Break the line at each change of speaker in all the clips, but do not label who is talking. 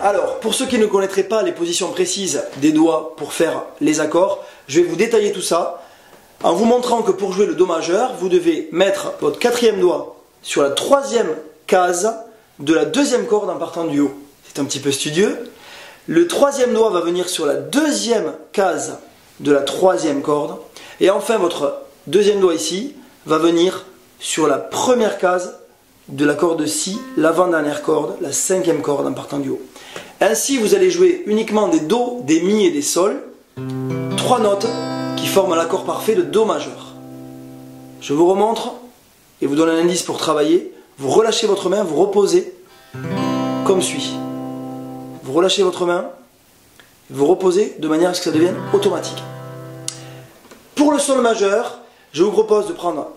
alors pour ceux qui ne connaîtraient pas les positions précises des doigts pour faire les accords, je vais vous détailler tout ça en vous montrant que pour jouer le Do majeur, vous devez mettre votre quatrième doigt sur la troisième case de la deuxième corde en partant du haut. C'est un petit peu studieux. Le troisième doigt va venir sur la deuxième case de la troisième corde. Et enfin, votre deuxième doigt ici va venir sur la première case de la corde Si, l'avant-dernière corde, la cinquième corde en partant du haut. Ainsi, vous allez jouer uniquement des Do, des Mi et des Sol, trois notes qui forment l'accord parfait de Do majeur. Je vous remontre et vous donne un indice pour travailler. Vous relâchez votre main, vous reposez comme suit. Vous relâchez votre main, vous reposez de manière à ce que ça devienne automatique. Pour le Sol majeur, je vous propose de prendre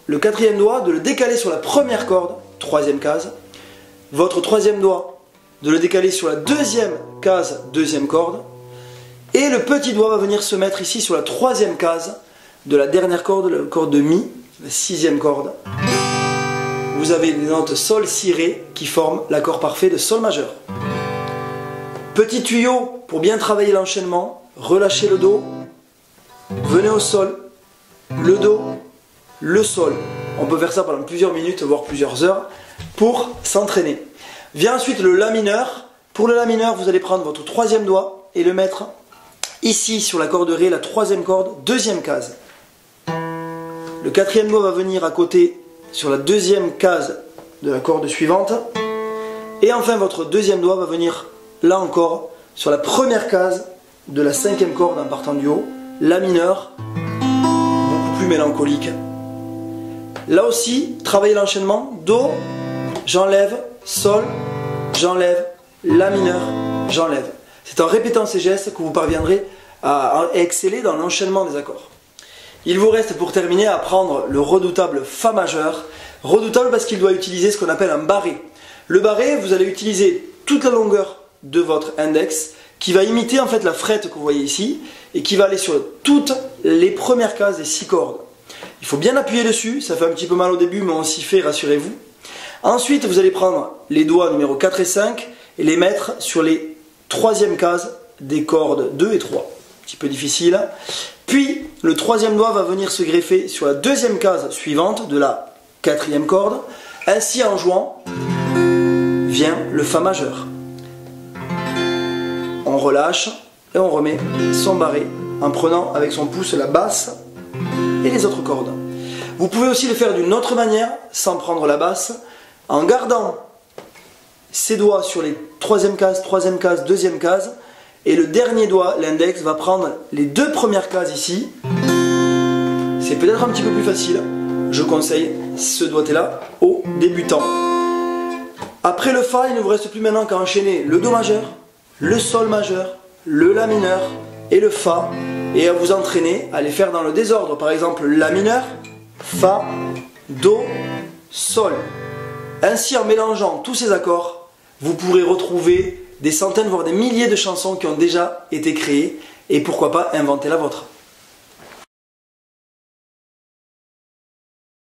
le quatrième doigt, de le décaler sur la première corde, troisième case. Votre troisième doigt, de le décaler sur la deuxième case, deuxième corde. Et le petit doigt va venir se mettre ici sur la troisième case de la dernière corde, la corde de Mi, la sixième corde. Vous avez les notes Sol, Si, Ré qui forment l'accord parfait de Sol majeur. Petit tuyau pour bien travailler l'enchaînement, relâchez le Do, venez au Sol, le Do, le Sol. On peut faire ça pendant plusieurs minutes, voire plusieurs heures, pour s'entraîner. Vient ensuite le La mineur. Pour le La mineur, vous allez prendre votre troisième doigt et le mettre ici sur la corde Ré, la troisième corde, deuxième case. Le quatrième doigt va venir à côté sur la deuxième case de la corde suivante. Et enfin, votre deuxième doigt va venir là encore sur la première case de la cinquième corde en partant du haut, La mineur, beaucoup plus mélancolique. Là aussi, travaillez l'enchaînement, Do, j'enlève, Sol, j'enlève, La mineur, j'enlève. C'est en répétant ces gestes que vous parviendrez à exceller dans l'enchaînement des accords. Il vous reste pour terminer à apprendre le redoutable Fa majeur. Redoutable parce qu'il doit utiliser ce qu'on appelle un barré. Le barré, vous allez utiliser toute la longueur de votre index qui va imiter en fait la frette que vous voyez ici et qui va aller sur toutes les premières cases des 6 cordes. Il faut bien appuyer dessus, ça fait un petit peu mal au début mais on s'y fait, rassurez-vous. Ensuite vous allez prendre les doigts numéro 4 et 5 et les mettre sur les troisième cases des cordes 2 et 3. Un petit peu difficile. Puis le troisième doigt va venir se greffer sur la deuxième case suivante de la quatrième corde. Ainsi en jouant vient le Fa majeur. On relâche et on remet son barré en prenant avec son pouce la basse et les autres cordes. Vous pouvez aussi le faire d'une autre manière, sans prendre la basse, en gardant ses doigts sur les troisième case, deuxième case, et le dernier doigt, l'index, va prendre les deux premières cases ici. C'est peut-être un petit peu plus facile, je conseille ce doigté-là aux débutants. Après le Fa, il ne vous reste plus maintenant qu'à enchaîner le Do majeur, le Sol majeur, le La mineur et le Fa, et à vous entraîner à les faire dans le désordre. Par exemple, La mineur, Fa, Do, Sol. Ainsi, en mélangeant tous ces accords, vous pourrez retrouver des centaines voire des milliers de chansons qui ont déjà été créées et pourquoi pas inventer la vôtre.